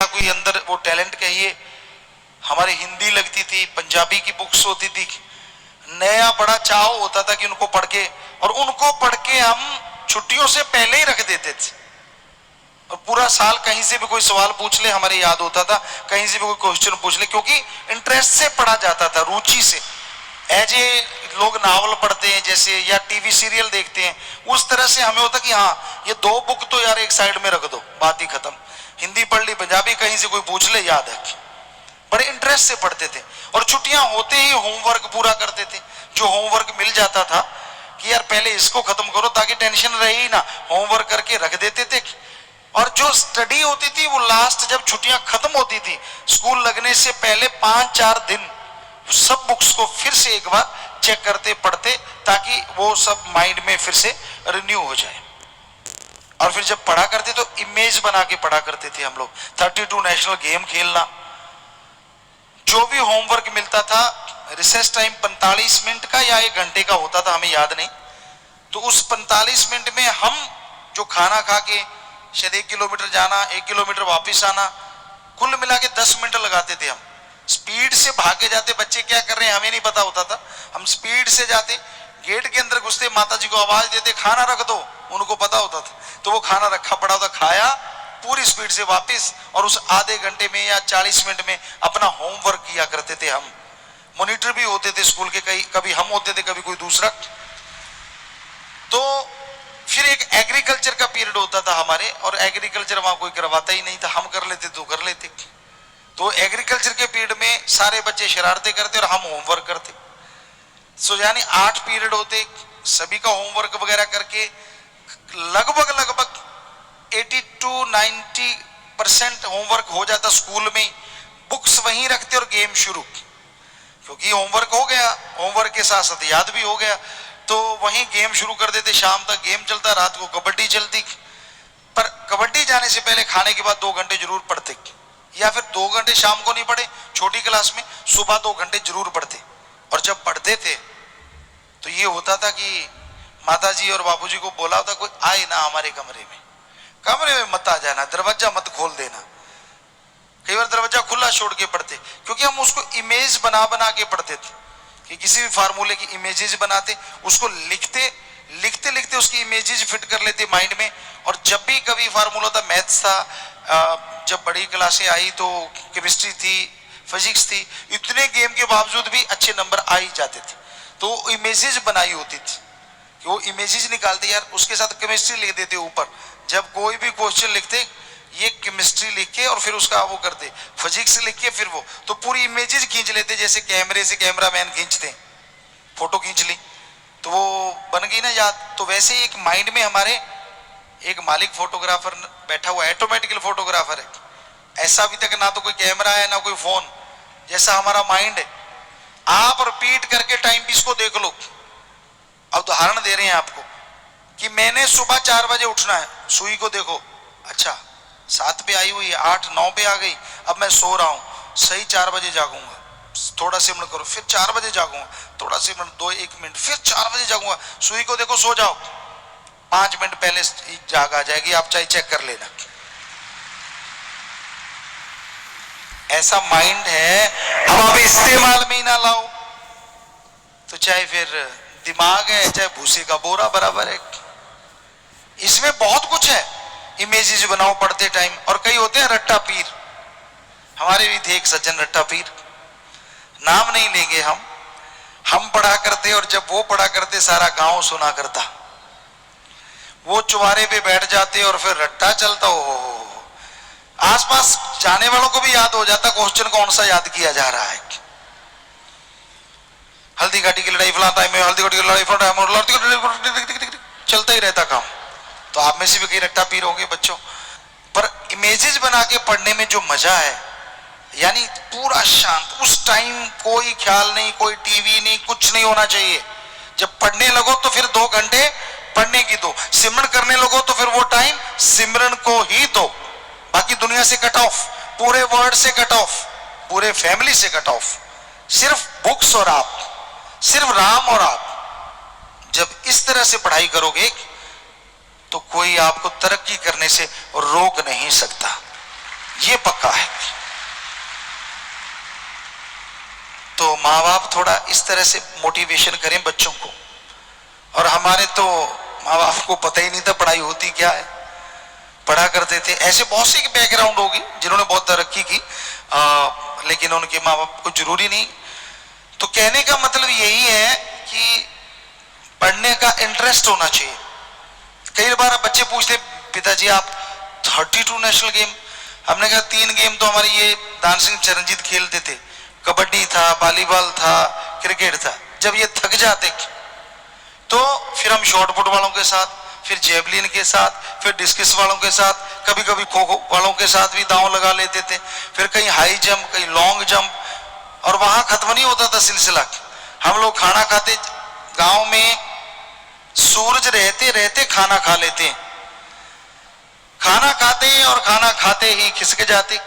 कोई अंदर वो टैलेंट कहिए। हमारी हिंदी लगती थी, पंजाबी की बुक्स होती थी, नया बड़ा चाव होता था कि उनको पढ़ के, और उनको पढ़ के हम छुट्टियों से पहले ही रख देते थे और पूरा साल कहीं से भी कोई सवाल पूछ ले हमारे याद होता था, कहीं से भी कोई क्वेश्चन पूछ ले, क्योंकि इंटरेस्ट से पढ़ा जाता था, रुचि से। एज ए लोग नावल पढ़ते हैं जैसे, या टीवी सीरियल देखते हैं, उस तरह से हमें होता कि हाँ ये दो बुक तो यार एक साइड में रख दो, बात ही खत्म। हिंदी पढ़ ली, पंजाबी कहीं से कोई पूछ ले याद है। बड़े इंटरेस्ट से पढ़ते थे और छुट्टियां होते ही होमवर्क पूरा करते थे। जो होमवर्क मिल जाता था कि यार पहले इसको खत्म करो ताकि टेंशन रहे ही ना, होमवर्क करके रख देते थे। और जो स्टडी होती थी वो लास्ट जब छुट्टियां खत्म होती थी, स्कूल लगने से पहले 5-4 दिन सब बुक्स को फिर से एक बार चेक करते पढ़ते, ताकि वो सब माइंड में फिर से रिन्यू हो जाए। और फिर जब पढ़ा करते तो इमेज बना के पढ़ा करते थे हम लोग। 32 नेशनल गेम खेलना, जो भी होमवर्क मिलता था, रिसेस टाइम 45 मिनट का या 1 घंटे का होता था, हमें याद नहीं, तो उस 45 मिनट में हम जो खाना खा के शायद 1 किलोमीटर जाना, 1 किलोमीटर वापस आना, कुल मिला के 10 मिनट लगाते थे हम। स्पीड से भागे जाते, बच्चे क्या कर रहे हैं हमें नहीं पता होता था, हम स्पीड से जाते, गेट के अंदर घुसते, माता जी को आवाज देते खाना रख दो, उनको पता होता था, तो वो खाना रखा पड़ा होता, खाया, पूरी स्पीड से वापस, और उस आधे घंटे में या 40 मिनट में अपना होमवर्क किया करते थे हम। मॉनिटर भी होते थे स्कूल के, कभी हम होते थे, कभी कोई दूसरा। तो फिर एक एग्रीकल्चर का पीरियड होता था हमारे, और एग्रीकल्चर वहां कोई करवाता ही नहीं था, हम कर लेते तो कर लेते। तो एग्रीकल्चर के पीरियड में सारे बच्चे शरारतें करते और हम होमवर्क करते। सो यानी 8 पीरियड होते, सभी का होमवर्क वगैरह करके लगभग 80-90% होमवर्क हो जाता स्कूल में। बुक्स वहीं रखते और गेम शुरू, क्योंकि होमवर्क हो गया, होमवर्क के साथ साथ याद भी हो गया, तो वहीं गेम शुरू कर देते। शाम तक गेम चलता, रात को कबड्डी चलती। पर कबड्डी जाने से पहले खाने के बाद 2 घंटे जरूर पढ़ते, या फिर 2 घंटे शाम को नहीं पढ़े, छोटी क्लास में सुबह 2 घंटे जरूर पढ़ते। और जब पढ़ते थे तो ये होता था कि माताजी और बापूजी को बोला होता कोई आए ना हमारे कमरे में मत आ जाना, दरवाजा मत खोल देना। कई बार दरवाजा खुला छोड़ के पढ़ते, क्योंकि हम उसको इमेज बना बना के पढ़ते थे कि किसी भी फार्मूले की इमेजेस बनाते, उसको लिखते लिखते उसकी इमेजेस फिट कर लेते माइंड में। और जब भी कभी फार्मूला था, मैथ्स था, जब बड़ी क्लासें आई तो केमिस्ट्री थी, फिजिक्स थी, इतने गेम के बावजूद भी अच्छे नंबर आ ही जाते थे। तो इमेजेस बनाई होती थी कि वो इमेजेस निकालते, यार उसके साथ केमिस्ट्री लिख देते ऊपर। जब कोई भी क्वेश्चन लिखते, ये केमिस्ट्री लिख के और फिर उसका वो करते, फिजिक्स लिख के, फिर वो तो पूरी इमेजेस खींच लेते, जैसे कैमरे से कैमरामैन खींचते, फोटो खींच ली तो वो बन गई ना याद। तो वैसे एक माइंड में हमारे एक मालिक फोटोग्राफर बैठा हुआ, ऑटोमेटिकल फोटोग्राफर है। ऐसा अभी तक ना तो कोई कैमरा है ना कोई फोन, जैसा हमारा माइंड है। आप रिपीट करके टाइम पीस को देख लो। अब उदाहरण दे रहे हैं आपको कि मैंने सुबह 4 बजे उठना है, सुई को देखो, अच्छा 7 पे आई हुई है, 8-9 पे आ गई, अब मैं सो रहा हूं, सही 4 बजे जागूंगा, थोड़ा सिमरण करो, फिर 4 बजे जागूंगा, थोड़ा सिमरण 2-1 मिनट, फिर 4 बजे जागूंगा, सुई को देखो, सो जाओ, 5 मिनट पहले जाग आ जाएगी, आप चाहे चेक कर लेना। ऐसा माइंड है, अब आप इस्तेमाल में ही ना लाओ तो चाहे फिर दिमाग है चाहे भूसे का बोरा बराबर है। इसमें बहुत कुछ है, इमेजेस बनाओ पढ़ते टाइम। और कई होते हैं रट्टा पीर, हमारे भी थे एक सज्जन रट्टा पीर, नाम नहीं लेंगे हम पढ़ा करते, और जब वो पढ़ा करते सारा गांव सुना करता। वो चुबारे पे बैठ जाते और फिर रट्टा चलता, हो आसपास जाने वालों को भी याद हो जाता क्वेश्चन कौन सा याद किया जा रहा है। हल्दी घाटी की लड़ाई फलां टाइम में, हल्दी घाटी की लड़ाई फलां टाइम, चलता ही रहता काम। तो आप में से भी कई रट्टा पीर होंगे बच्चों। पर इमेजेस बना के पढ़ने में जो मजा है, यानी पूरा शांत, उस टाइम कोई ख्याल नहीं, कोई टीवी नहीं, कुछ नहीं होना चाहिए। जब पढ़ने लगो तो फिर 2 घंटे पढ़ने की दो, सिमरन करने लगो तो फिर वो टाइम सिमरन को ही दो, बाकी दुनिया से कट ऑफ, पूरे वर्ल्ड से कट ऑफ, पूरे फैमिली से कट ऑफ, सिर्फ बुक्स और आप, सिर्फ राम और आप। जब इस तरह से पढ़ाई करोगे तो कोई आपको तरक्की करने से रोक नहीं सकता। ये पक्का है। तो माँ बाप थोड़ा इस तरह से मोटिवेशन करें बच्चों को। और हमारे तो माँ बाप को पता ही नहीं था पढ़ाई होती क्या है, पढ़ा करते थे। ऐसे बहुत से बैकग्राउंड होगी जिन्होंने बहुत तरक्की की, लेकिन उनके माँ बाप को जरूरी नहीं। तो कहने का मतलब यही है कि पढ़ने का इंटरेस्ट होना चाहिए। कई बार बच्चे पूछते पिताजी आप 32 नेशनल गेम, हमने कहा 3 गेम तो हमारे ये दान सिंह चरणजीत खेलते थे, कबड्डी था, वॉलीबॉल था, क्रिकेट था। जब ये थक जाते तो फिर हम शॉर्ट पुट वालों के साथ, फिर जेवलिन के साथ, फिर डिस्कस वालों के साथ, कभी कभी खो खो वालों के साथ भी दांव लगा लेते थे। फिर कहीं हाई जंप, कहीं लॉन्ग जंप, और वहां खत्म नहीं होता था सिलसिला। हम लोग खाना खाते, गांव में सूरज रहते रहते खाना खा लेते, खाना खाते और खाना खाते ही खिसक जाते।